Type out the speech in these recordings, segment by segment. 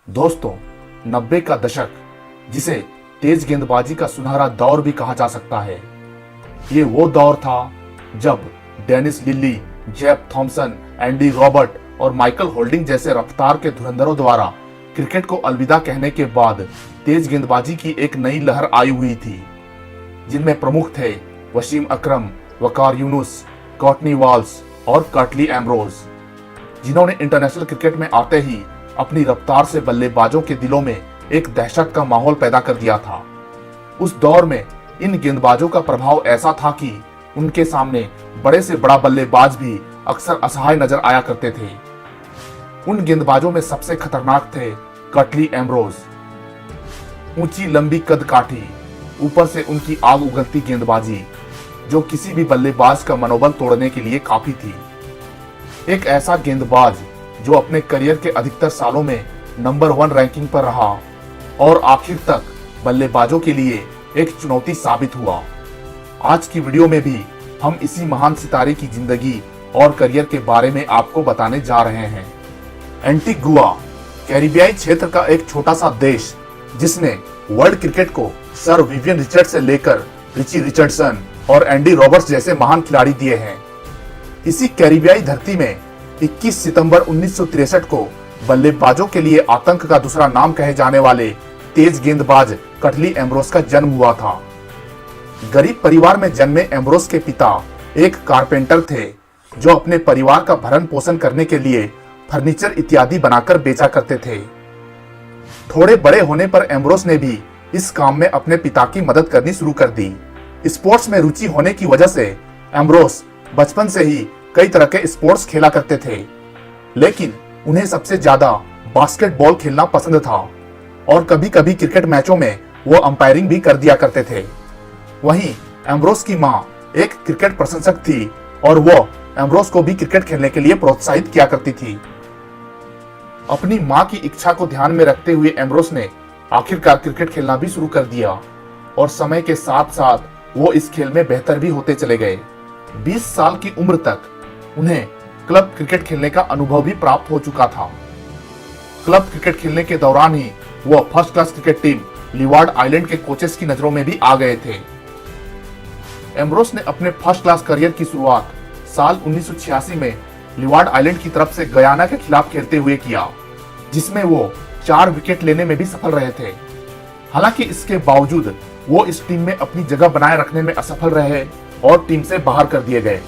दोस्तों, 90 का दशक, जिसे तेज गेंदबाजी का सुनहरा दौर भी कहा जा सकता है, ये वो दौर था जब Dennis Lillee, Jeff Thomson, Andy Robert और माइकल होल्डिंग जैसे रफ्तार के धुरंधरों द्वारा क्रिकेट को अलविदा कहने के बाद तेज गेंदबाजी की एक नई लहर आई हुई थी, जिनमें प्रमुख थे वसीम अकरम, वकार यूनुस, कॉर्टनी वॉल्स और कर्टली एम्ब्रोज, जिन्होंने इंटरनेशनल क्रिकेट में आते ही अपनी रफ्तार से बल्लेबाजों के दिलों में एक दहशत का माहौल पैदा कर दिया था। उस दौर में इन गेंदबाजों का प्रभाव ऐसा था कि उनके सामने बड़े से बड़ा बल्लेबाज भी अक्सर असहाय नजर आया करते थे। उन गेंदबाजों में सबसे खतरनाक थे कर्टली एम्ब्रोज। ऊंची लंबी कद काठी, ऊपर से उनकी आग उगलती गेंदबाजी, जो किसी भी बल्लेबाज का मनोबल तोड़ने के लिए काफी थी। एक ऐसा गेंदबाज जो अपने करियर के अधिकतर सालों में नंबर 1 रैंकिंग पर रहा और आखिर तक बल्लेबाजों के लिए एक चुनौती साबित हुआ। आज की वीडियो में भी हम इसी महान सितारे की जिंदगी और करियर के बारे में आपको बताने जा रहे हैं। एंटीगुआ कैरिबियाई क्षेत्र का एक छोटा सा देश, जिसने वर्ल्ड क्रिकेट को सर विवियन रिचर्ड से लेकर रिची रिचर्डसन और एंडी रॉबर्ट्स जैसे महान खिलाड़ी दिए हैं। इसी कैरिबियाई धरती में 21 सितंबर 1963 को बल्लेबाजों के लिए आतंक का दूसरा नाम कहे जाने वाले तेज गेंदबाज कर्टली एम्ब्रोज का जन्म हुआ था। गरीब परिवार में जन्मे एम्ब्रोज के पिता एक कारपेंटर थे, जो अपने परिवार का भरण पोषण करने के लिए फर्नीचर इत्यादि बनाकर बेचा करते थे। थोड़े बड़े होने पर एम्ब्रोज ने भी इस काम में अपने पिता की मदद करनी शुरू कर दी। स्पोर्ट्स में रुचि होने की वजह से एम्ब्रोज बचपन से ही कई तरह के स्पोर्ट्स खेला करते थे, लेकिन उन्हें सबसे ज्यादा बास्केटबॉल खेलना पसंद था और कभी कभी क्रिकेट मैचों में वो अंपायरिंग भी कर दिया करते थे। वहीं एम्ब्रोज की मां एक क्रिकेट प्रशंसक थी और वो एम्ब्रोज को भी क्रिकेट खेलने के लिए प्रोत्साहित किया करती थी। अपनी मां की इच्छा को ध्यान में रखते हुए एम्ब्रोज ने आखिरकार क्रिकेट खेलना भी शुरू कर दिया और समय के साथ साथ वो इस खेल में बेहतर भी होते चले गए। 20 साल की उम्र तक उन्हें क्लब क्रिकेट खेलने का अनुभव भी प्राप्त हो चुका था। क्लब क्रिकेट खेलने के दौरान ही वो first class cricket team leeward island के कोचेस की नजरों में भी आ गए थे। एम्ब्रोज ने अपने फर्स्ट क्लास करियर की शुरुआत साल 1986 में लीवार्ड आइलैंड की तरफ से गयाना के खिलाफ खेलते हुए किया, जिसमें वो 4 विकेट लेने में भी सफल रहे थे। हालांकि इसके बावजूद वो इस टीम में अपनी जगह बनाए रखने में असफल रहे और टीम से बाहर कर दिए गए।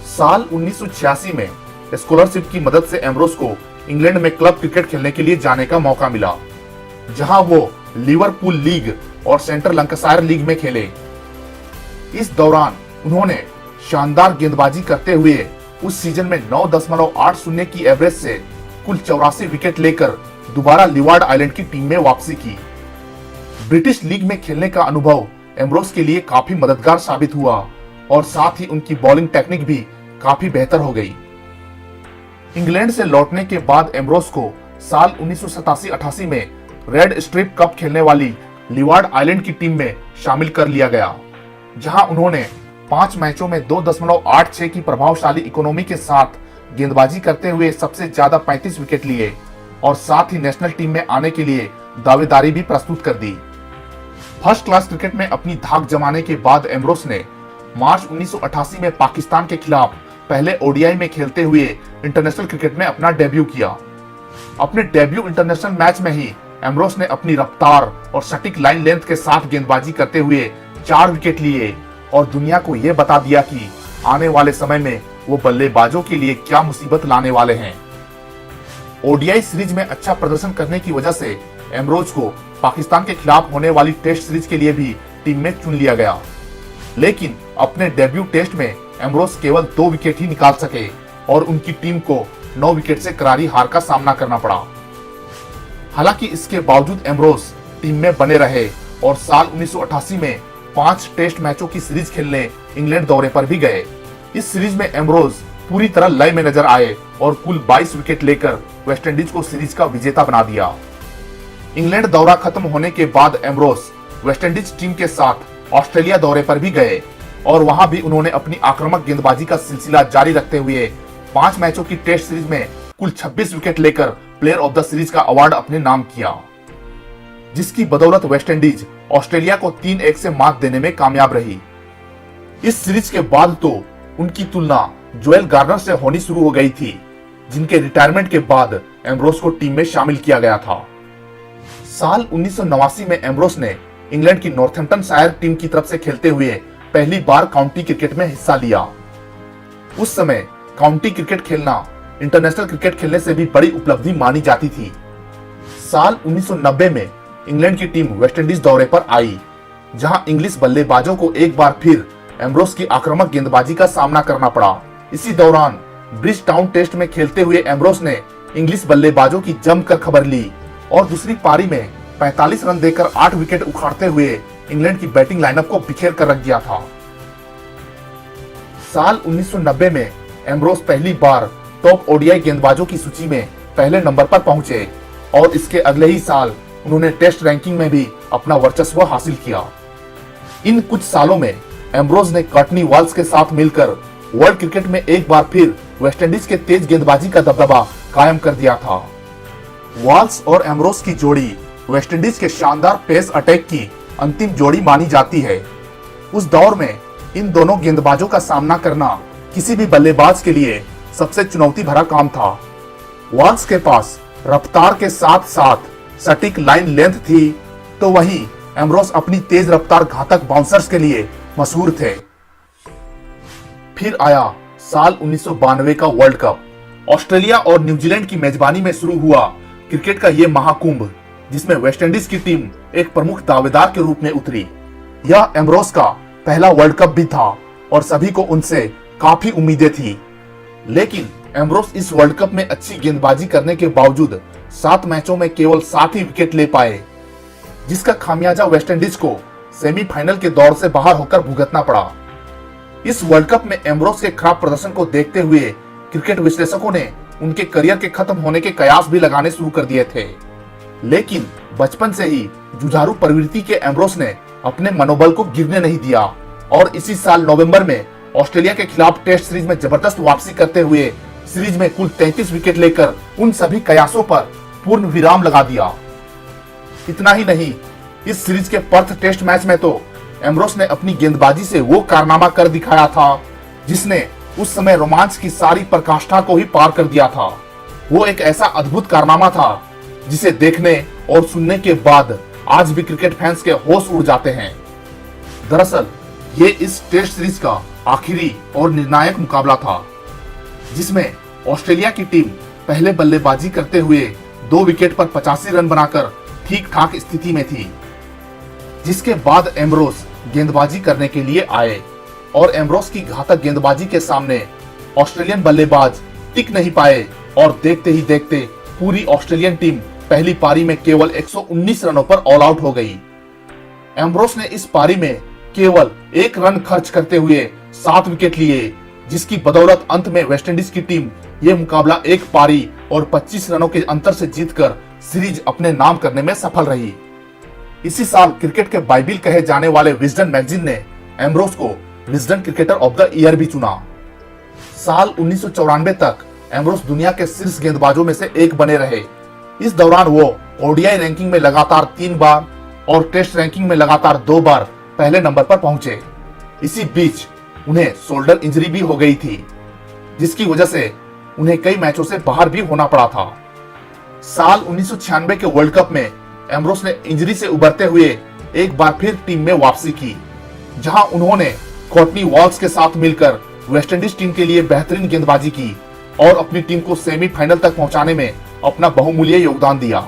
साल 1986 में स्कॉलरशिप की मदद से एम्ब्रोज को इंग्लैंड में क्लब क्रिकेट खेलने के लिए जाने का मौका मिला, जहां वो लिवरपूल लीग और सेंट्रल लंकाशायर लीग में खेले। इस दौरान उन्होंने शानदार गेंदबाजी करते हुए उस सीजन में 9.80 की एवरेज से कुल 84 विकेट लेकर दोबारा लीवार्ड आइलैंड की टीम में वापसी की। ब्रिटिश लीग में खेलने का अनुभव एम्ब्रोज के लिए काफी मददगार साबित हुआ और साथ ही उनकी बॉलिंग टेक्निक भी काफी बेहतर हो गई। इंग्लैंड से लौटने के बाद एम्ब्रोज को साल 1987-88 में रेड स्ट्रिप कप खेलने वाली लीवार्ड आइलैंड की टीम में शामिल कर लिया गया, जहां उन्होंने 5 मैचों में 2.86 की प्रभावशाली इकोनॉमी के साथ गेंदबाजी करते हुए सबसे ज्यादा 35 विकेट लिए और साथ ही नेशनल टीम में आने के लिए दावेदारी भी प्रस्तुत कर दी। फर्स्ट क्लास क्रिकेट में अपनी धाक जमाने के बाद एम्ब्रोज ने मार्च 1988 में पाकिस्तान के खिलाफ पहले ओडीआई में खेलते हुए इंटरनेशनल क्रिकेट में अपना डेब्यू किया। अपने डेब्यू इंटरनेशनल मैच में ही एम्ब्रोज ने अपनी रफ्तार और सटीक लाइन लेंथ के साथ गेंदबाजी करते हुए 4 विकेट लिए और दुनिया को यह बता दिया कि आने वाले समय में वो बल्लेबाजों के लिए क्या मुसीबत लाने वाले हैं। ओडीआई सीरीज में अच्छा प्रदर्शन करने की वजह से एम्ब्रोज को पाकिस्तान के खिलाफ होने वाली टेस्ट सीरीज के लिए भी टीम में चुन लिया गया, लेकिन अपने डेब्यू टेस्ट में एम्ब्रोज केवल 2 विकेट ही निकाल सके और उनकी टीम को 9 विकेट से करारी हार का सामना करना पड़ा। हालांकि इसके बावजूद एम्ब्रोज टीम में बने रहे और साल 1988 में 5 टेस्ट मैचों की सीरीज खेलने इंग्लैंड दौरे पर भी गए। इस सीरीज में एम्ब्रोज पूरी तरह लय में नजर आए और कुल 22 विकेट लेकर वेस्टइंडीज को सीरीज का विजेता बना दिया। इंग्लैंड दौरा खत्म होने के बाद एम्ब्रोज वेस्टइंडीज टीम के साथ ऑस्ट्रेलिया दौरे पर भी गए और वहां भी उन्होंने अपनी आक्रामक गेंदबाजी का सिलसिला जारी रखते हुए 5 मैचों की टेस्ट सीरीज में कुल 26 विकेट लेकर प्लेयर ऑफ द सीरीज का अवार्ड अपने नाम किया, जिसकी बदौलत वेस्टइंडीज ऑस्ट्रेलिया को 3-1 से मात देने में कामयाब रही। इस सीरीज के बाद तो उनकी तुलना जोएल गार्नर से होनी शुरू हो गई थी, जिनके रिटायरमेंट के बाद एम्ब्रोस को टीम में शामिल किया गया था। साल 1989 में एम्ब्रोस ने इंग्लैंड की नॉर्थैम्प्टनशायर टीम की तरफ से खेलते हुए पहली बार काउंटी क्रिकेट में हिस्सा लिया। उस समय काउंटी क्रिकेट खेलना इंटरनेशनल क्रिकेट खेलने से भी बड़ी उपलब्धि मानी जाती थी। साल 1990 में इंग्लैंड की टीम वेस्टइंडीज दौरे पर आई, जहां इंग्लिश बल्लेबाजों को एक बार फिर एम्ब्रोस की आक्रामक गेंदबाजी का सामना करना पड़ा। इसी दौरान ब्रिज टाउन टेस्ट में खेलते हुए एम्ब्रोस ने इंग्लिश बल्लेबाजों की जमकर खबर ली और दूसरी पारी में 45 रन देकर 8 विकेट उखाड़ते हुए इंग्लैंड की बैटिंग लाइनअप को बिखेर कर रख दिया था। साल 1990 में एम्ब्रोस पहली बार टॉप ओडीआई गेंदबाजों की सूची में पहले नंबर पर पहुंचे और इसके अगले ही साल उन्होंने टेस्ट रैंकिंग में भी अपना वर्चस्व हासिल किया। इन कुछ सालों में एम्ब्रोस ने कर्टनी वॉल्स के साथ मिलकर वर्ल्ड क्रिकेट में एक बार फिर वेस्टइंडीज के तेज गेंदबाजी का दबदबा कायम कर दिया था। वॉल्स और एम्ब्रोस की जोड़ी वेस्टइंडीज के शानदार पेस अटैक की अंतिम जोड़ी मानी जाती है। उस दौर में इन दोनों गेंदबाजों का सामना करना किसी भी बल्लेबाज के लिए सबसे चुनौती भरा काम था। वॉल्स के पास रफ्तार के साथ साथ सटीक लाइन लेंथ थी, तो वहीं एम्ब्रोस अपनी तेज रफ्तार घातक बाउंसर्स के लिए मशहूर थे। फिर आया साल 1992 का वर्ल्ड कप। ऑस्ट्रेलिया और न्यूजीलैंड की मेजबानी में शुरू हुआ क्रिकेट का ये महाकुंभ, जिसमें वेस्टइंडीज की टीम एक प्रमुख दावेदार के रूप में उतरी। यह एम्ब्रोस का पहला वर्ल्ड कप भी था और सभी को उनसे काफी उम्मीदें थी। लेकिन एम्ब्रोस इस वर्ल्ड कप में अच्छी गेंदबाजी करने के बावजूद 7 मैचों में केवल 7 ही विकेट ले पाए, जिसका खामियाजा वेस्टइंडीज को सेमीफाइनल के दौर से बाहर होकर भुगतना पड़ा। इस वर्ल्ड कप में एम्ब्रोस के खराब प्रदर्शन को देखते हुए क्रिकेट विश्लेषकों ने उनके करियर के खत्म होने के कयास भी लगाने शुरू कर दिए थे। लेकिन बचपन से ही जुझारू प्रवृत्ति के एम्ब्रोस ने अपने मनोबल को गिरने नहीं दिया और इसी साल नवंबर में ऑस्ट्रेलिया के खिलाफ टेस्ट सीरीज में जबरदस्त वापसी करते हुए सीरीज में कुल 33 विकेट लेकर उन सभी कयासों पर पूर्ण विराम लगा दिया। इतना ही नहीं, इस सीरीज के पर्थ टेस्ट मैच में तो एम्ब्रोस ने अपनी गेंदबाजी से वो कारनामा कर दिखाया था जिसने उस समय रोमांच की सारी पराकाष्ठा को ही पार कर दिया था। वो एक ऐसा अद्भुत कारनामा था जिसे देखने और सुनने के बाद आज भी क्रिकेट फैंस के होश उड़ जाते हैं। दरअसल ये इस टेस्ट सीरीज का आखिरी और निर्णायक मुकाबला था, जिसमें ऑस्ट्रेलिया की टीम पहले बल्लेबाजी करते हुए 2 विकेट पर 85 रन बनाकर ठीक ठाक स्थिति में थी, जिसके बाद एम्ब्रोस गेंदबाजी करने के लिए आए और एम्ब्रोस की घातक गेंदबाजी के सामने ऑस्ट्रेलियन बल्लेबाज टिक नहीं पाए और देखते ही देखते पूरी ऑस्ट्रेलियन टीम पहली पारी में केवल 119 रनों पर ऑल आउट हो गई। एम्ब्रोस ने इस पारी में केवल 1 रन खर्च करते हुए 7 विकेट लिए, जिसकी बदौलत अंत में वेस्टइंडीज की टीम यह मुकाबला 1 पारी और 25 रनों के अंतर से जीतकर सीरीज अपने नाम करने में सफल रही। इसी साल क्रिकेट के बाइबिल कहे जाने वाले विजडन मैगजीन ने एम्ब्रोस को Wisden cricketer of the year भी चुना। साल 1994 तक एम्ब्रोस दुनिया के शीर्ष गेंदबाजों में से एक बने रहे। इस दौरान वो ओडीआई रैंकिंग में लगातार 3 बार और टेस्ट रैंकिंग में लगातार 2 बार पहले नंबर पर पहुंचे। इसी बीच उन्हें शोल्डर इंजरी भी हो गई थी, जिसकी वजह से उन्हें कई मैचों से बाहर भी होना पड़ा था। साल 1996 के वर्ल्ड कप में एम्ब्रोस ने इंजरी से उबरते हुए एक बार फिर टीम में वापसी की, जहां उन्होंने कोर्टनी वॉल्स के साथ मिलकर वेस्टइंडीज टीम के लिए बेहतरीन गेंदबाजी की और अपनी टीम को सेमीफाइनल तक पहुंचाने में अपना बहुमूल्य योगदान दिया।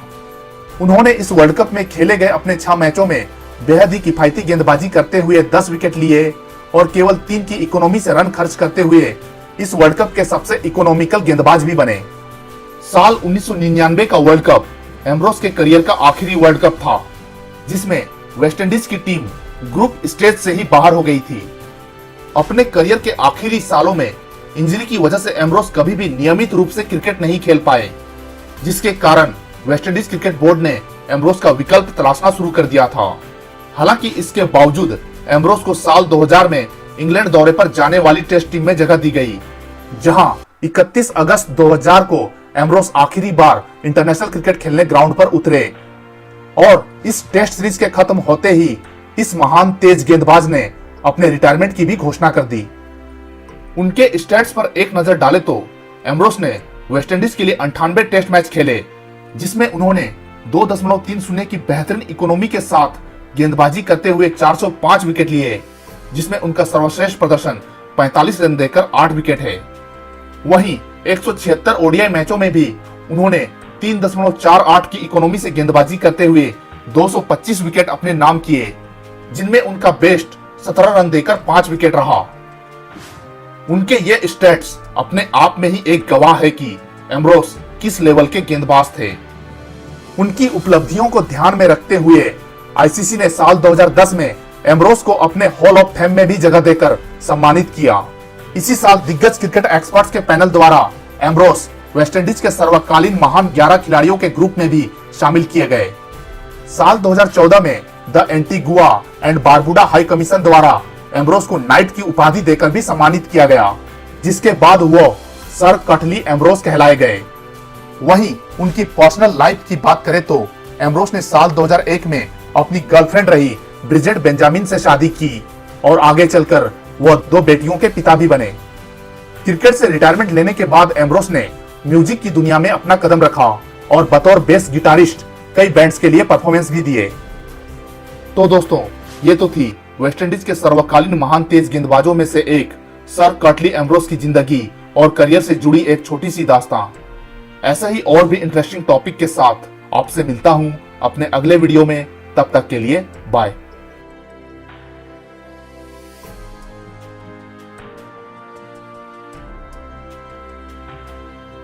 उन्होंने इस वर्ल्ड कप में खेले गए अपने 6 मैचों में बेहद ही किफायती गेंदबाजी करते हुए 10 विकेट लिए और केवल 3 की इकोनॉमी से रन खर्च करते हुए इस वर्ल्ड कप के सबसे इकोनॉमिकल गेंदबाज भी बने। साल 1999 का वर्ल्ड कप एम्ब्रोस के करियर का आखिरी वर्ल्ड कप था, जिसमें वेस्टइंडीज की टीम ग्रुप स्टेज से ही बाहर हो गई थी। अपने करियर के आखिरी सालों में इंजरी की वजह से एम्ब्रोस कभी भी नियमित रूप से क्रिकेट नहीं खेल पाए, जिसके कारण वेस्टइंडीज क्रिकेट बोर्ड ने एम्ब्रोस का विकल्प तलाशना शुरू कर दिया था। हालांकि इसके बावजूद एम्ब्रोस को साल 2000 में इंग्लैंड दौरे पर जाने वाली टेस्ट टीम में जगह दी गई, जहां 31 अगस्त 2000 को एम्ब्रोस आखिरी बार इंटरनेशनल क्रिकेट खेलने ग्राउंड पर उतरे और इस टेस्ट सीरीज के खत्म होते ही इस महान तेज गेंदबाज ने अपने रिटायरमेंट की भी घोषणा कर दी। उनके स्टैट्स पर एक नजर डाले तो एम्ब्रोस ने वेस्टइंडीज के लिए 98 टेस्ट मैच खेले, जिसमें उन्होंने 2.30 की बेहतरीन इकोनॉमी के साथ गेंदबाजी करते हुए 405 विकेट लिए, जिसमें उनका सर्वश्रेष्ठ प्रदर्शन 45 रन देकर 8 विकेट है। वहीं 176 ओडीआई मैचों में भी उन्होंने 3.48 की इकोनॉमी से गेंदबाजी करते हुए 225 विकेट अपने नाम किए, जिनमें उनका बेस्ट 17 रन देकर 5 विकेट रहा। उनके ये स्टैट्स अपने आप में ही एक गवाह है कि एम्ब्रोस किस लेवल के गेंदबाज थे। उनकी उपलब्धियों को ध्यान में रखते हुए आईसीसी ने साल 2010 में एम्ब्रोस को अपने हॉल ऑफ फेम में भी जगह देकर सम्मानित किया। इसी साल दिग्गज क्रिकेट एक्सपर्ट्स के पैनल द्वारा एम्ब्रोस वेस्टइंडीज के सर्वकालीन महान 11 खिलाड़ियों के ग्रुप में भी शामिल किए गए। साल 2014 में the Antigua and Barbuda high commission द्वारा एम्ब्रोस को नाइट की उपाधि देकर भी सम्मानित किया गया, जिसके बाद वो सर कटली एम्ब्रोस कहलाए गए। वहीं उनकी पर्सनल लाइफ की बात करें तो एम्ब्रोस ने साल 2001 में अपनी गर्लफ्रेंड रही ब्रिजेट बेंजामिन से शादी की और आगे चलकर वो 2 बेटियों के पिता भी बने। क्रिकेट से रिटायरमेंट लेने के बाद एम्ब्रोस ने म्यूजिक की दुनिया में अपना कदम रखा और बतौर बेस गिटारिस्ट कई बैंड्स के लिए परफॉर्मेंस भी दिए। तो दोस्तों, ये तो थी वेस्टइंडीज के सर्वकालीन महान तेज गेंदबाजों में से एक सर कर्टली एम्ब्रोस की जिंदगी और करियर से जुड़ी एक छोटी सी दास्तां। ऐसा ही और भी इंटरेस्टिंग टॉपिक के साथ आपसे मिलता हूं अपने अगले वीडियो में। तब तक के लिए बाय।